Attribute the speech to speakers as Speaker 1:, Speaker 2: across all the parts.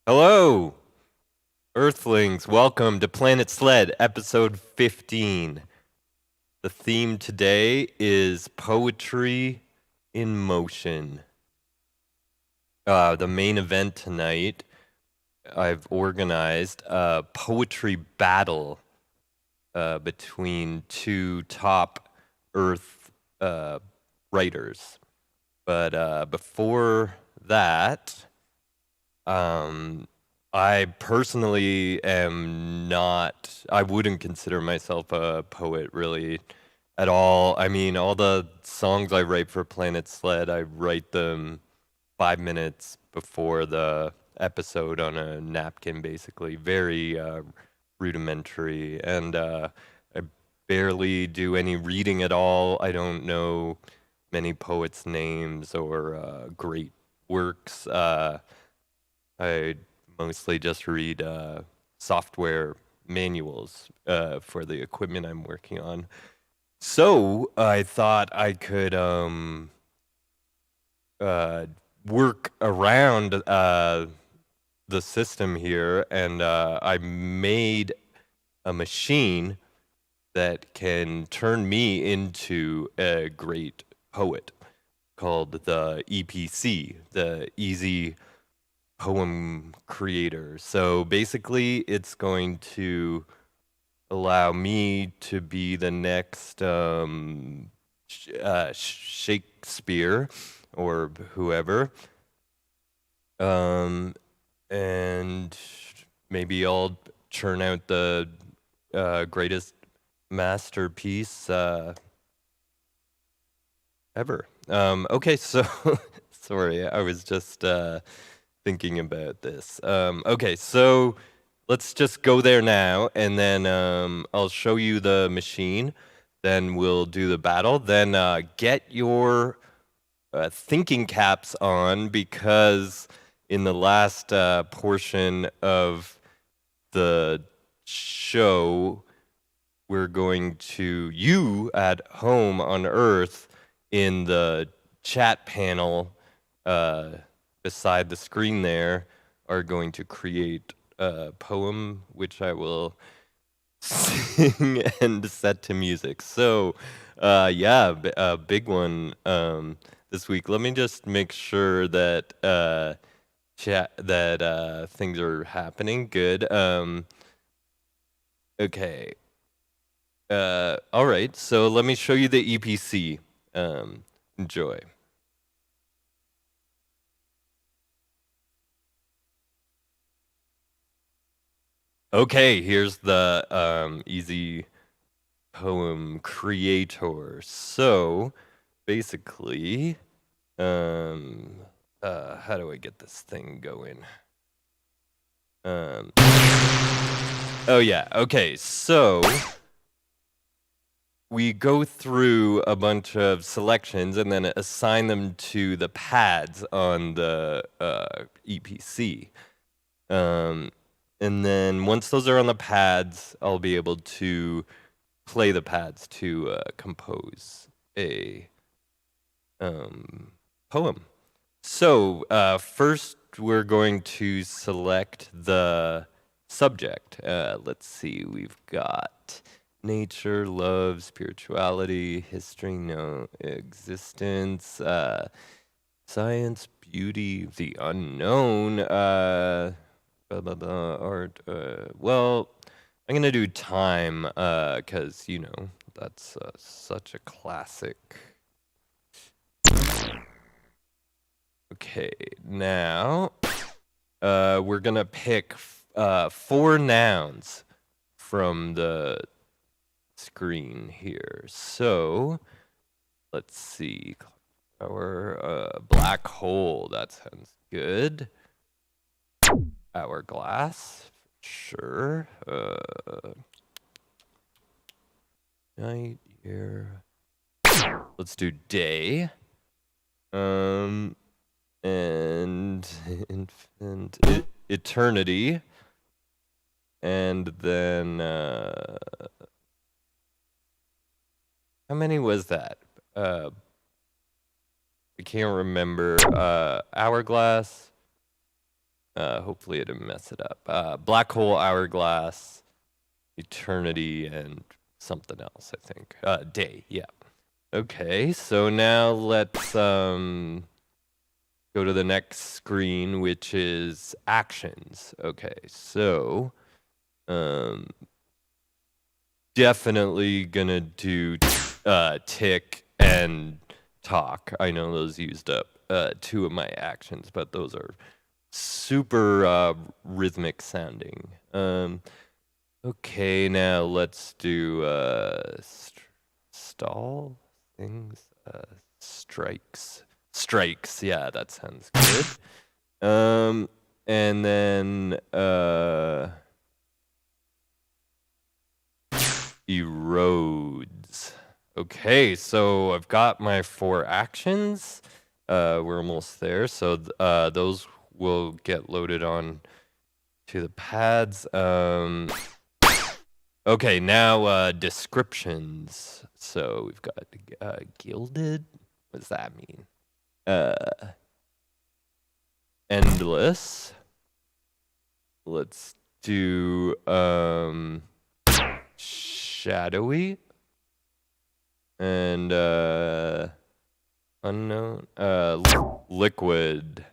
Speaker 1: Hello, Earthlings. Welcome to Planet Sledd, episode 15. The theme today is poetry in motion. The main event tonight, I've organized a poetry battle between two top Earth writers. But before that, I personally am not, I wouldn't consider myself a poet really at all. I mean, all the songs I write for Planet Sled, I write them 5 minutes before the episode on a napkin, basically. Very rudimentary. And I barely do any reading at all. I don't know many poets' names or great works. I mostly just read software manuals for the equipment I'm working on. So I thought I could work around the system here, and I made a machine that can turn me into a great poet called the EPC, the Easy Poem Creator. So basically, it's going to allow me to be the next Shakespeare or whoever. And maybe I'll churn out the greatest masterpiece ever. Okay, so sorry, I was just thinking about this. Okay, so let's just go there now, and then I'll show you the machine. Then we'll do the battle. Then get your thinking caps on, because in the last portion of the show, we're going to, you at home on Earth in the chat panel beside the screen there are going to create a poem which I will sing and set to music. So yeah, a big one this week. Let me just make sure that chat that things are happening. Good. Okay. All right. So let me show you the EPC. Enjoy. Okay, here's the easy poem creator. So basically, how do I get this thing going? Oh yeah, okay, so we go through a bunch of selections and then assign them to the pads on the EPC. And then once those are on the pads, I'll be able to play the pads to compose a poem. So first, we're going to select the subject. Let's see, we've got nature, love, spirituality, history, no existence, science, beauty, the unknown, blah, blah, blah, art. Well, I'm gonna do time, because, you know, that's such a classic. Okay, now we're gonna pick 4 nouns from the screen here. So let's see. Our black hole, that sounds good. Hourglass, sure. Night, year. Let's do day. And infant, eternity. And then how many was that? I can't remember. Hourglass, Hopefully I didn't mess it up. Black hole, hourglass, eternity, and something else, I think. Day, yeah. Okay, so now let's go to the next screen, which is actions. Okay, so definitely gonna do tick and talk. I know those used up 2 of my actions, but those are super rhythmic sounding. Okay, now let's do stall things. Strikes. Yeah, that sounds good. And then erodes. Okay, so I've got my 4 actions. We're almost there, so those will get loaded on to the pads. Okay, now descriptions. So we've got gilded. What does that mean? Endless. Let's do shadowy and unknown. Liquid.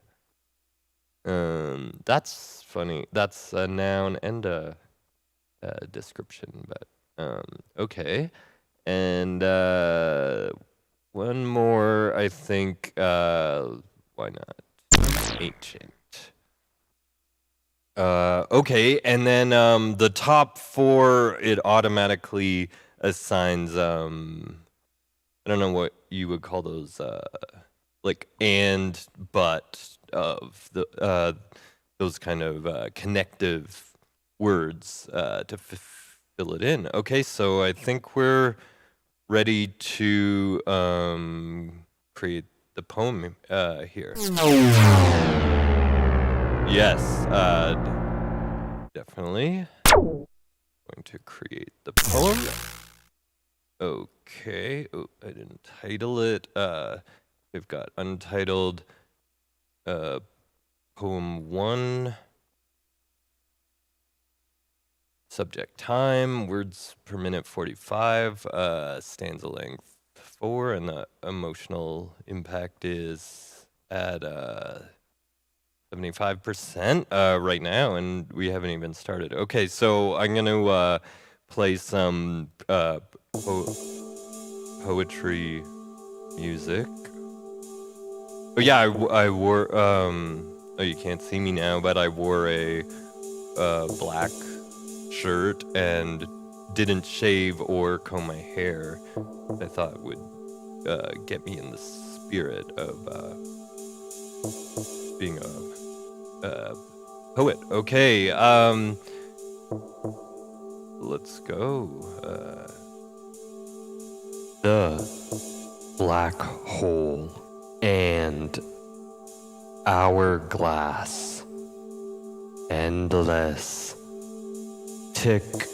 Speaker 1: That's funny. That's a noun and a description, but okay. And one more, I think. Why not? Ancient. Okay, and then the top 4, it automatically assigns I don't know what you would call those, like and but of the those kind of connective words to fill it in. Okay, so I think we're ready to create the poem here. Yes, definitely. Going to create the poem. Okay. Oh, I didn't title it. We've got untitled poem 1. Subject time, words per minute 45, stanza length 4, and the emotional impact is at 75% right now, and we haven't even started. Okay, so I'm going to play some poetry music. Oh yeah, I wore, oh you can't see me now, but I wore a black shirt and didn't shave or comb my hair. I thought would get me in the spirit of being a poet. Okay, let's go. The black hole and hourglass, endless. Tick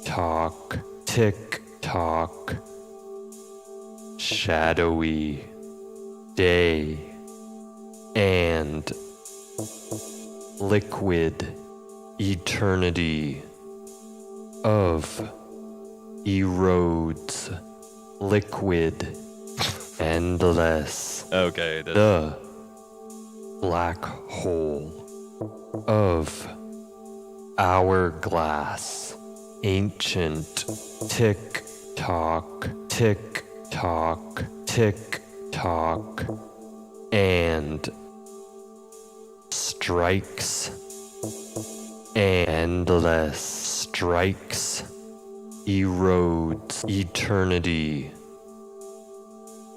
Speaker 1: tock, tick tock. Shadowy day and liquid eternity of erodes liquid endless. Okay. The black hole of hourglass ancient tick tock, tick tock, tick tock, and strikes endless strikes erodes eternity.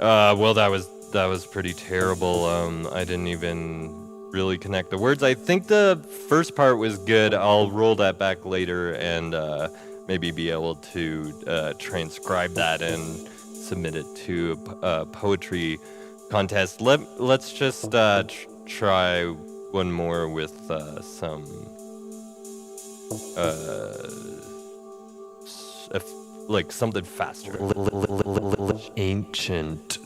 Speaker 1: Well, that was pretty terrible. I didn't even really connect the words. I think the first part was good. I'll roll that back later and maybe be able to transcribe that and submit it to a poetry contest. Let's just try one more with some like something faster. Ancient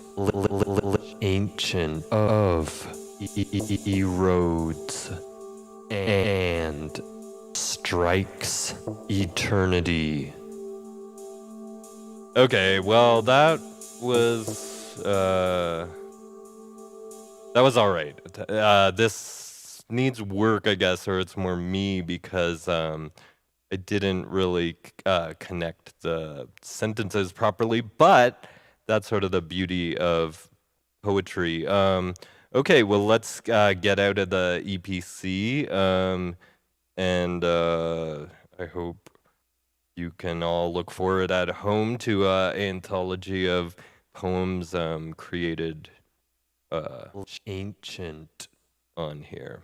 Speaker 1: of erodes and strikes eternity. Okay, well, that was all right. This needs work, I guess, or it's more me because I didn't really connect the sentences properly, but that's sort of the beauty of poetry. Okay, well, let's get out of the EPC, and I hope you can all look forward at home to an anthology of poems created ancient on here.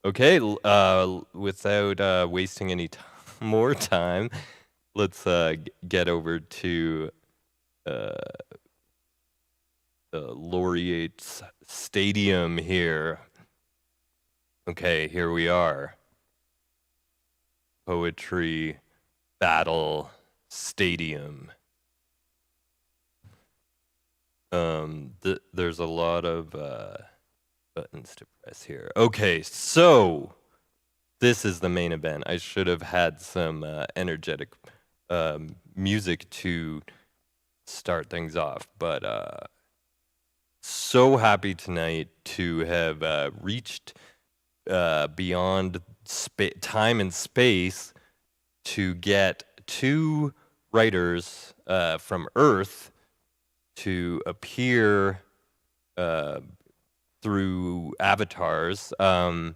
Speaker 1: Okay, without wasting any more time, let's get over to the Laureate's Stadium here. Okay, here we are. Poetry Battle Stadium. There's a lot of buttons to press here. Okay, so this is the main event. I should have had some energetic music to start things off, but so happy tonight to have reached beyond time and space to get two writers from Earth to appear through avatars on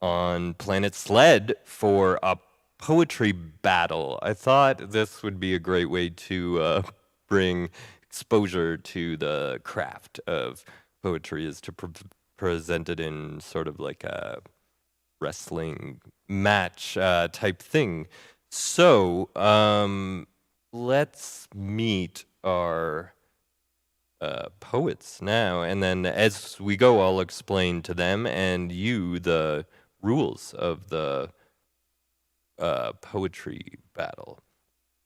Speaker 1: planet Sledd for a poetry battle. I thought this would be a great way to bring exposure to the craft of poetry, is to present it in sort of like a wrestling match type thing. So let's meet our poets now, and then as we go, I'll explain to them and you the rules of the poetry battle.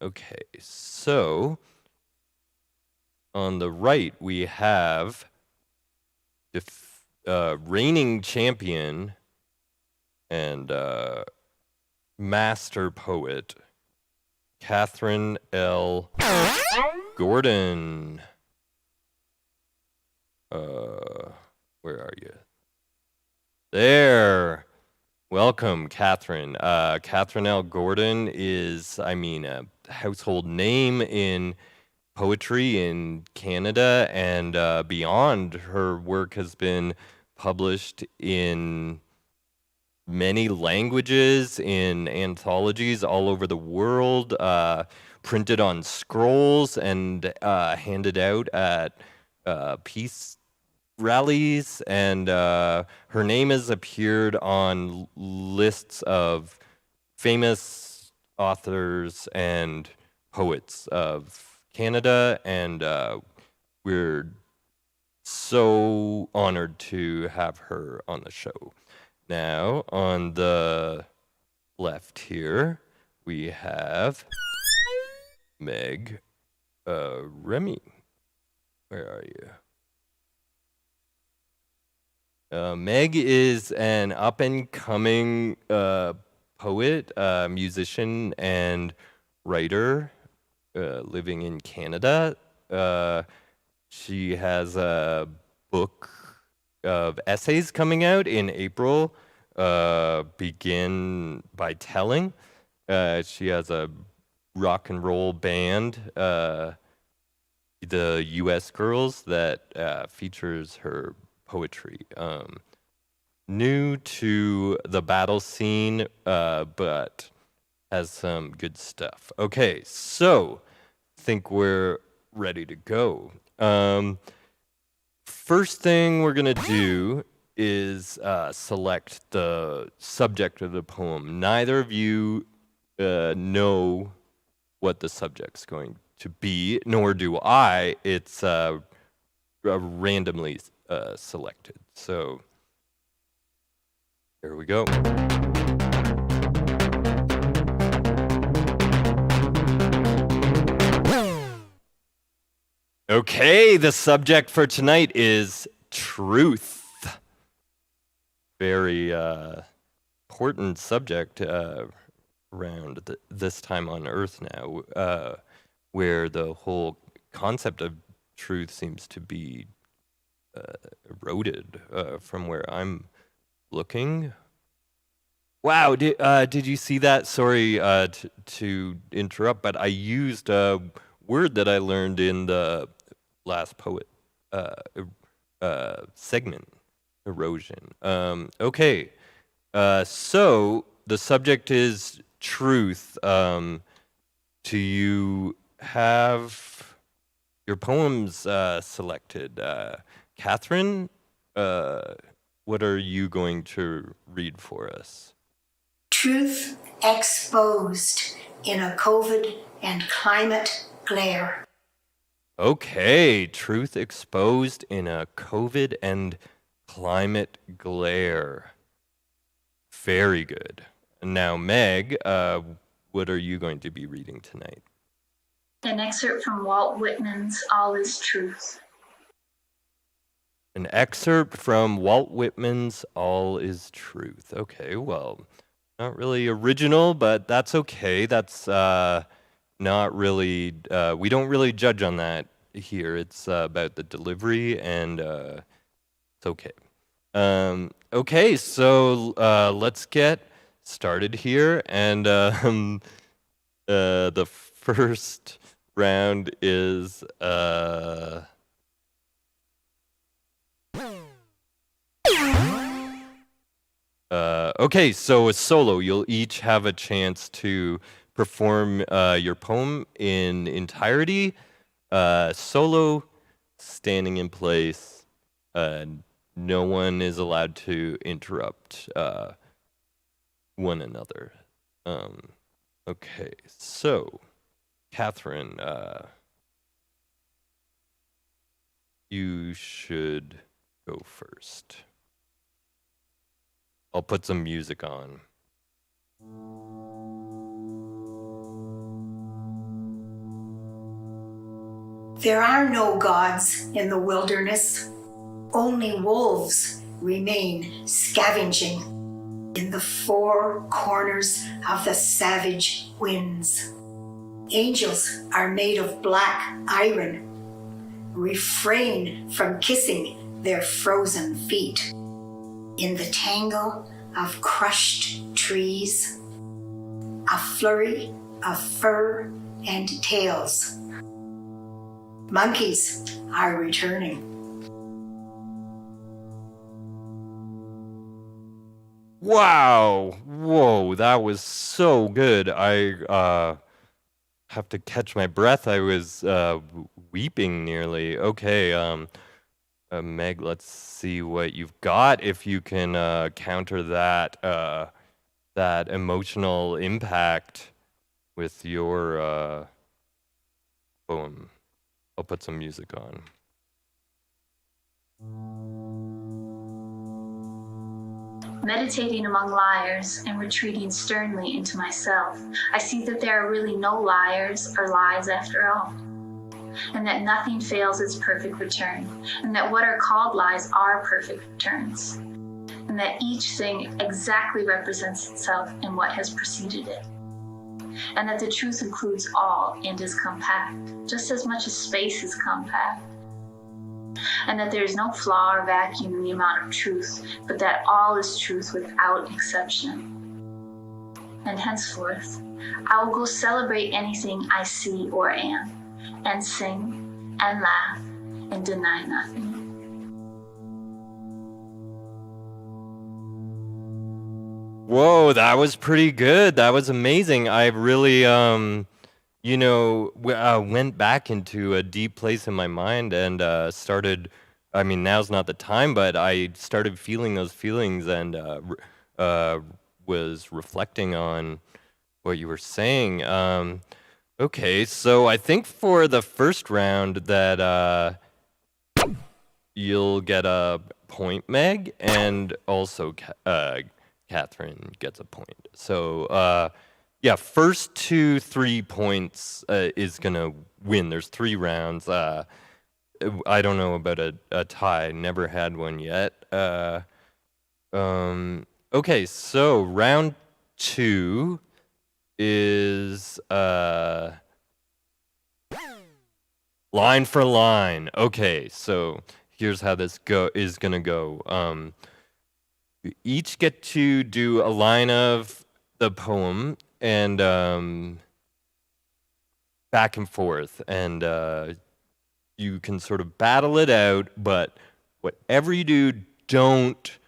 Speaker 1: Okay, so on the right we have the reigning champion and master poet Catherine L. Gordon. Where are you? There. Welcome, Catherine. Catherine L. Gordon is, a household name in poetry in Canada and beyond. Her work has been published in many languages, in anthologies all over the world, printed on scrolls and handed out at peace rallies, and her name has appeared on lists of famous authors and poets of Canada, and we're so honored to have her on the show. Now, on the left here, we have Meg Remy. Where are you? Meg is an up-and-coming poet, musician, and writer living in Canada. She has a book of essays coming out in April, Begin by Telling. She has a rock and roll band, the U.S. Girls, that features her poetry. New to the battle scene, but has some good stuff. Okay, so I think we're ready to go. First thing we're gonna do is select the subject of the poem. Neither of you know what the subject's going to be, nor do I. It's randomly selected. So here we go. Okay, the subject for tonight is truth. very important subject around this time on Earth now, where the whole concept of truth seems to be eroded from where I'm looking. Wow, did you see that? Sorry to interrupt, but I used a word that I learned in the last poet segment, erosion. Okay, so the subject is truth. Do you have your poems selected? Catherine, what are you going to read for us?
Speaker 2: Truth exposed in a COVID and climate glare.
Speaker 1: Okay, truth exposed in a COVID and climate glare. Very good. Now, Meg, what are you going to be reading tonight?
Speaker 3: An excerpt from Walt Whitman's All Is Truth.
Speaker 1: An excerpt from Walt Whitman's All Is Truth. Okay, well, not really original, but that's okay. That's not really, we don't really judge on that here. It's about the delivery, and it's okay. Okay, so let's get started here, and the first round is okay, so a solo. You'll each have a chance to perform your poem in entirety. Solo, standing in place. No one is allowed to interrupt one another. Okay, so Catherine, you should go first. I'll put some music on.
Speaker 2: There are no gods in the wilderness. Only wolves remain scavenging in the four corners of the savage winds. Angels are made of black iron. Refrain from kissing their frozen feet. In the tangle of crushed trees, a flurry of fur and tails. Monkeys are returning.
Speaker 1: Wow! Whoa, that was so good. I have to catch my breath. I was weeping nearly. Okay, Meg, let's see what you've got. If you can counter that that emotional impact with your poem. I'll put some music on.
Speaker 3: Meditating among liars and retreating sternly into myself, I see that there are really no liars or lies after all, and that nothing fails its perfect return, and that what are called lies are perfect returns, and that each thing exactly represents itself in what has preceded it, and that the truth includes all and is compact, just as much as space is compact, and that there is no flaw or vacuum in the amount of truth, but that all is truth without exception. And henceforth, I will go celebrate anything I see or am, and sing, and laugh, and deny nothing.
Speaker 1: Whoa, that was pretty good. That was amazing. I really, you know, went back into a deep place in my mind and started. I mean, now's not the time, but I started feeling those feelings and was reflecting on what you were saying. Okay, so I think for the first round that you'll get a point, Meg, and also Catherine gets a point. So yeah, first 2 3 points is gonna win. There's 3 rounds. I don't know about a tie. Never had one yet. Okay, so round 2 is line for line. Okay, so here's how this is gonna go. We each get to do a line of the poem and back and forth, and you can sort of battle it out, but whatever you do, don't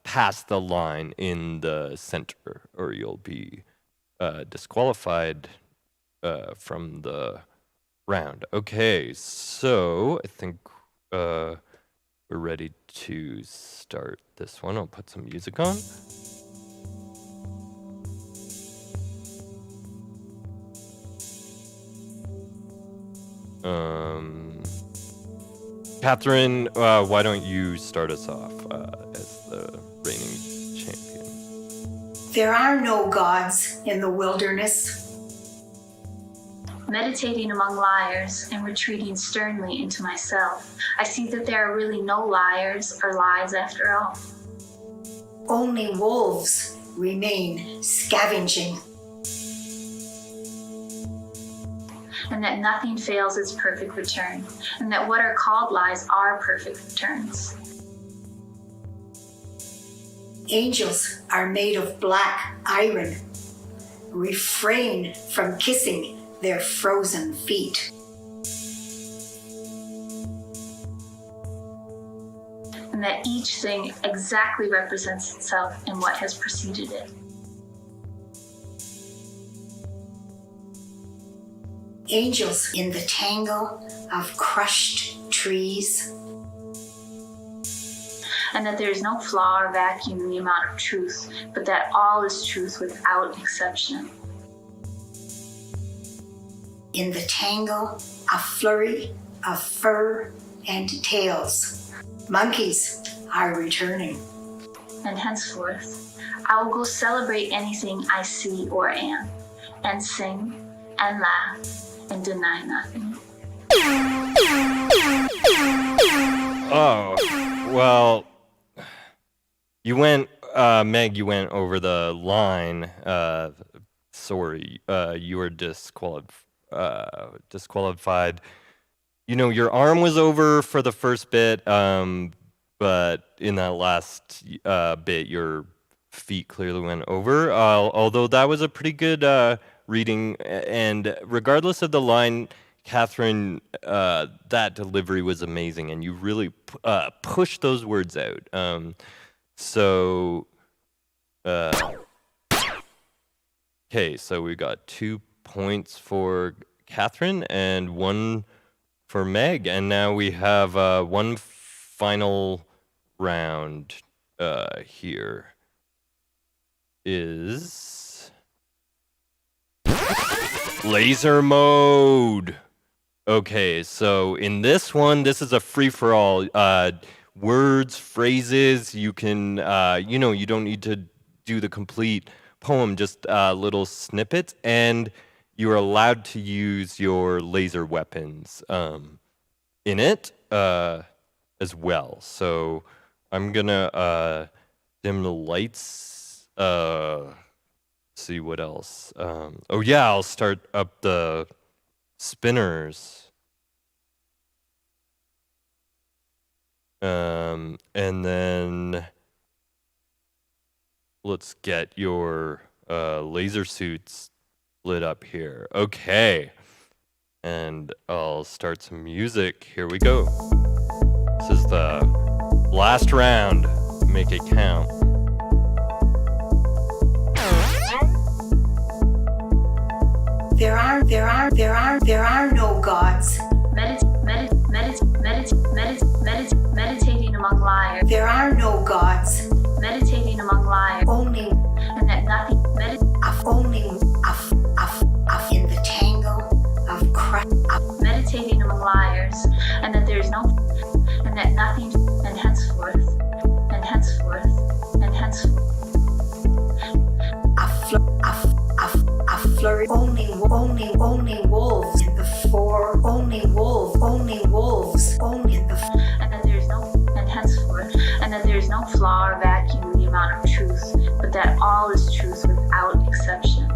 Speaker 1: pass the line in the center, or you'll be disqualified from the round. Okay, so I think we're ready to start this one. I'll put some music on. Catherine, why don't you start us off as the reigning champion?
Speaker 2: There are no gods in the wilderness.
Speaker 3: Meditating among liars and retreating sternly into myself, I see that there are really no liars or lies after all.
Speaker 2: Only wolves remain scavenging.
Speaker 3: And that nothing fails its perfect return, and that what are called lies are perfect returns.
Speaker 2: Angels are made of black iron. Refrain from kissing their frozen feet.
Speaker 3: And that each thing exactly represents itself in what has preceded it.
Speaker 2: Angels in the tangle of crushed trees.
Speaker 3: And that there is no flaw or vacuum in the amount of truth, but that all is truth without exception.
Speaker 2: In the tangle, a flurry of fur and tails. Monkeys are returning.
Speaker 3: And henceforth, I will go celebrate anything I see or am, and sing and laugh and deny nothing.
Speaker 1: Oh, well, you went, Meg, you went over the line. Sorry, you were disqualified. You know, your arm was over for the first bit, but in that last bit, your feet clearly went over. Although that was a pretty good reading, and regardless of the line, Catherine, that delivery was amazing, and you really pushed those words out. Okay, so we got 2 points for Catherine and 1 for Meg, and now we have one final round here. Is laser mode. Okay, so in this one, this is a free-for-all. Words, phrases, you can, you don't need to do the complete poem, just little snippets, and you're allowed to use your laser weapons in it as well. So I'm gonna dim the lights, see what else. Oh yeah, I'll start up the spinners. And then let's get your laser suits lit up here. Okay. And I'll start some music. Here we go. This is the last round. Make it count.
Speaker 2: There are no gods.
Speaker 3: Meditating among liars.
Speaker 2: There are no gods.
Speaker 3: Meditating among liars.
Speaker 2: Only,
Speaker 3: And that nothing.
Speaker 2: only, in the tangle of
Speaker 3: Meditating among liars, and that there is no, and that nothing, and henceforth, and henceforth, and henceforth.
Speaker 2: a flurry. Only wolves in the four. Only wolves. Only in the.
Speaker 3: And that there is no, and henceforth, and that there is no flaw or vacuum in the amount of truth, but that all is truth without exception.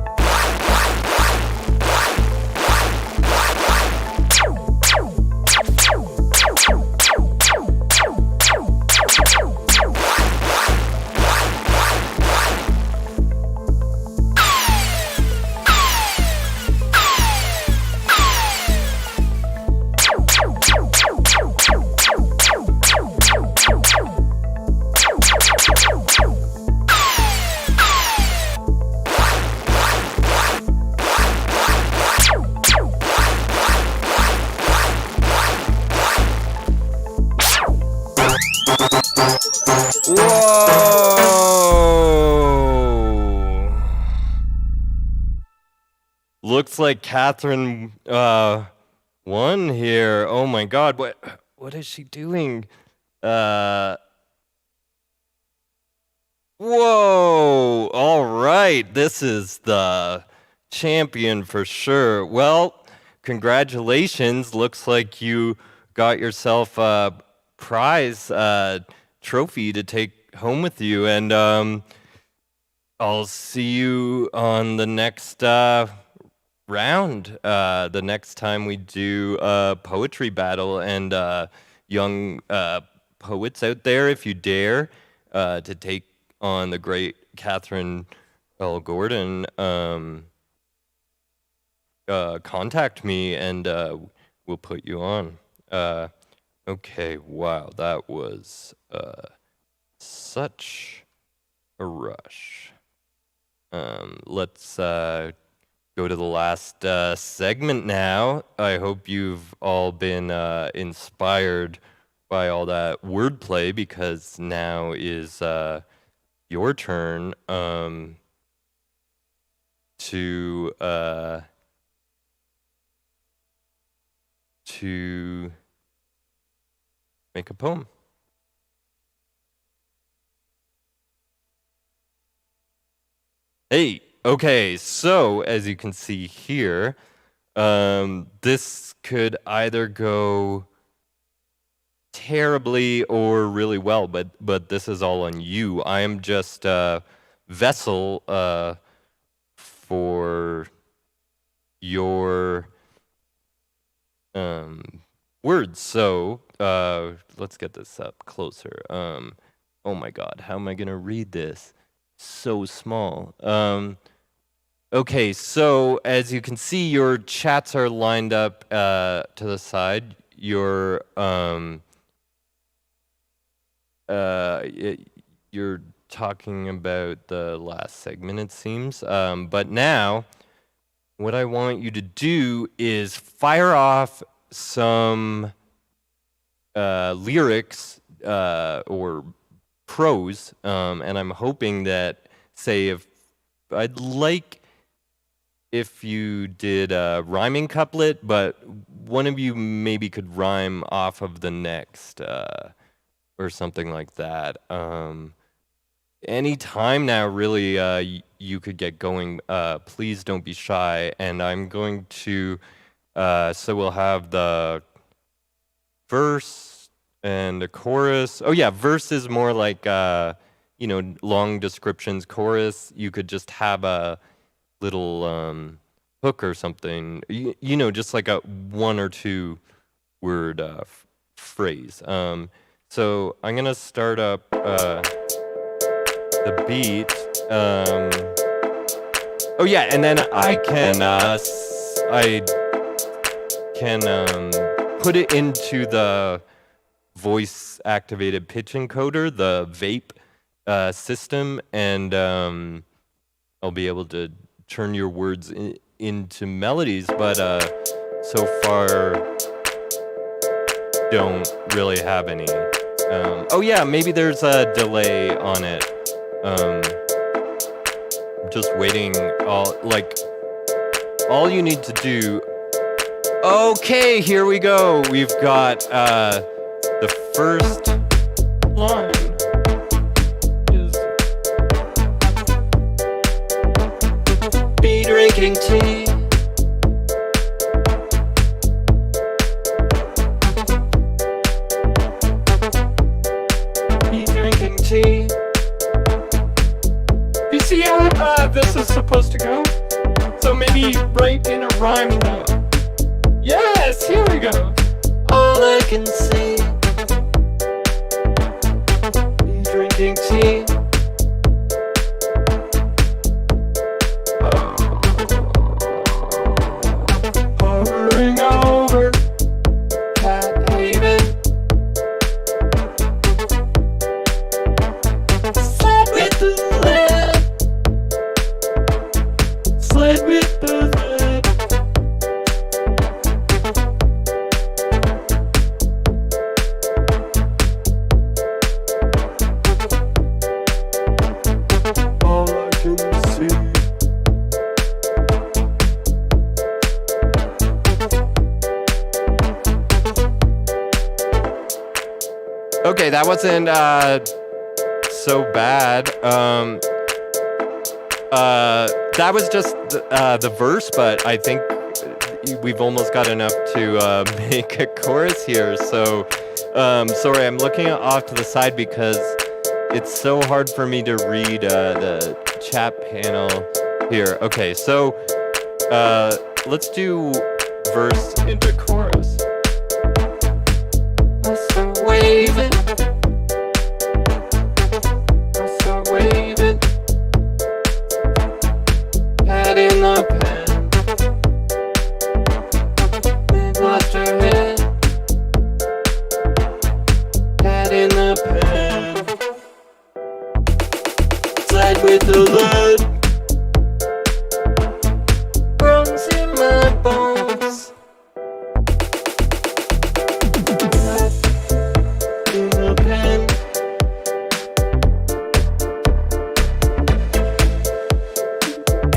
Speaker 1: Whoa! Looks like Catherine won here. Oh my God! What is she doing? Whoa! All right, this is the champion for sure. Well, congratulations. Looks like you got yourself a prize trophy to take home with you, and I'll see you on the next round. The next time we do a poetry battle, and young poets out there, if you dare to take on the great Catherine L. Gordon, contact me and we'll put you on. Okay, wow, that was such a rush. Let's go to the last segment now. I hope you've all been inspired by all that wordplay, because now is your turn to make a poem. Hey, okay, so as you can see here, this could either go terribly or really well, but this is all on you. I am just a vessel for your words. So let's get this up closer. Oh my God, how am I gonna read this? So small. Okay, so as you can see, your chats are lined up to the side. You're talking about the last segment, it seems. But now, what I want you to do is fire off some lyrics or prose, and I'm hoping that, say, I'd like if you did a rhyming couplet, but one of you maybe could rhyme off of the next, or something like that. Any time now, really, you could get going. Please don't be shy, and I'm going to, so we'll have the verse and a chorus. Oh yeah, verse is more like long descriptions. Chorus, you could just have a little hook or something. Just like a 1 or 2 word phrase. So I'm gonna start up the beat. Oh yeah, and then I can put it into the voice activated pitch encoder, the vape system, and I'll be able to turn your words into melodies, but so far don't really have any. Oh yeah, maybe there's a delay on it. Just waiting. All you need to do. Okay, here we go. We've got the first line is be drinking tea. Be drinking tea. keep breaking a rhyme now. Yes, here we go. All I can see, you drinking tea. Hovering over Cat Haven. Sled with the lead. Sled with the lead. All I can see. Okay, that wasn't so bad. That was just the verse, but I think we've almost got enough to make a chorus here. So, sorry, I'm looking off to the side because it's so hard for me to read the chat panel here. Okay, so let's do verse into chorus. I start waving. I start waving. Head in the pen. Meg lost her head. Head in the pen. Sled with the lead. Bones in my bones. In the pen.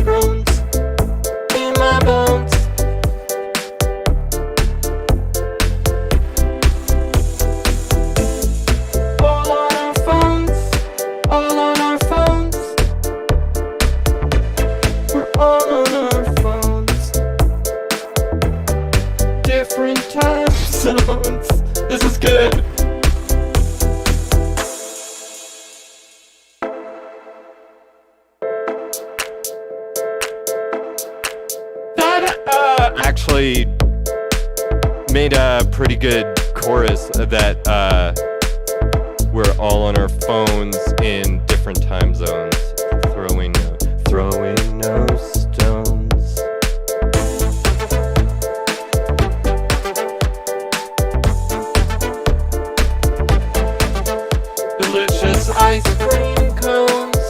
Speaker 1: Bones in my bones. All on our phones. All on our phones. We're all on our phones. Different time zones. This is good. That actually made a pretty good chorus that we're all on our phones in different time zones. Throwing no stones. Delicious ice cream cones.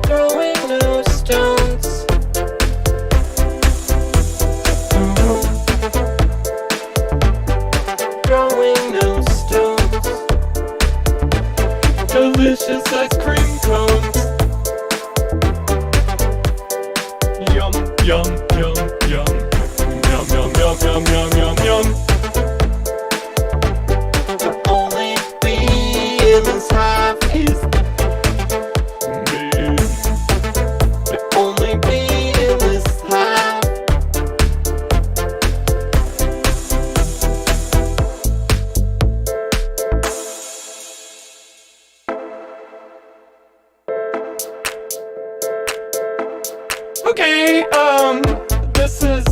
Speaker 1: Throwing no stones. Throwing no stones. Delicious ice cream cones. Yum, yum, yum, yum. Yum, yum, yum, yum, yum, yum, yum. The only bee in this hive is me. The only bee in this hive. Okay, this is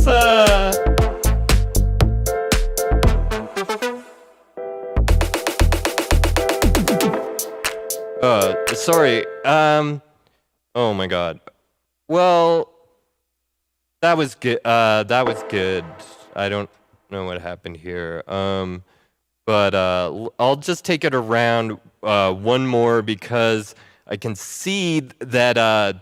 Speaker 1: sorry, oh my god. Well, that was good, that was good. I don't know what happened here, but I'll just take it around one more because I can see that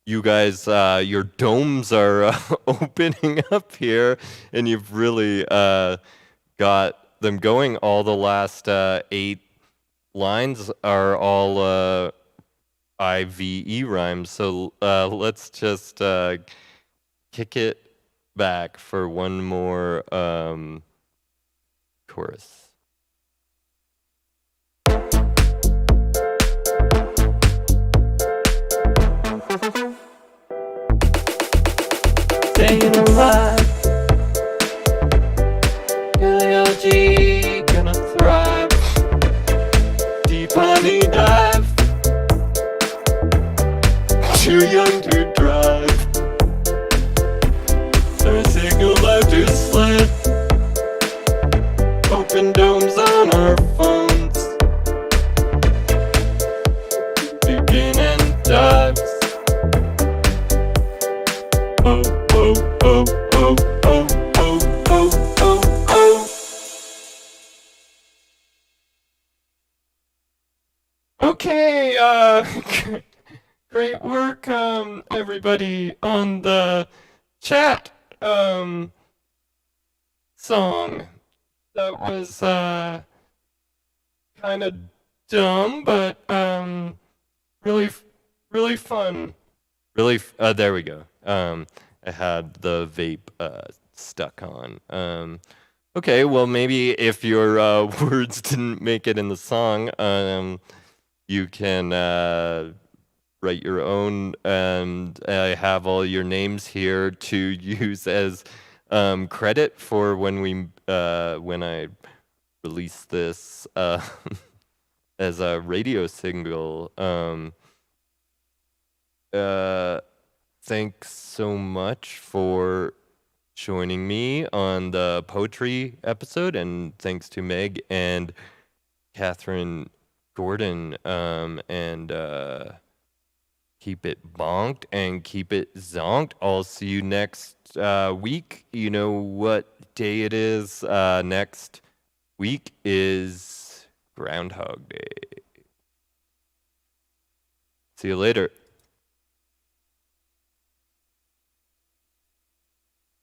Speaker 1: you guys, your domes are opening up here, and you've really got them going. All the last 8 lines are all IVE rhymes, so let's just kick it back for one more chorus. Staying alive, LLG gonna thrive. Deep honey dive, too young to drive. to Sledd. Open domes on our phones. Begin and dives. Oh, oh, oh, oh, oh, oh, oh, oh, oh. Okay, great work, everybody on the chat, song. That was, kind of dumb, but, really, really fun. Really, there we go. I had the vape, stuck on. Okay, well, maybe if your, words didn't make it in the song, you can, write your own, and I have all your names here to use as credit for when I release this as a radio single. Thanks so much for joining me on the poetry episode, and thanks to Meg and Catherine Gordon, and keep it bonked and keep it zonked. I'll see you next week. You know what day it is. Next week is Groundhog Day. See you later.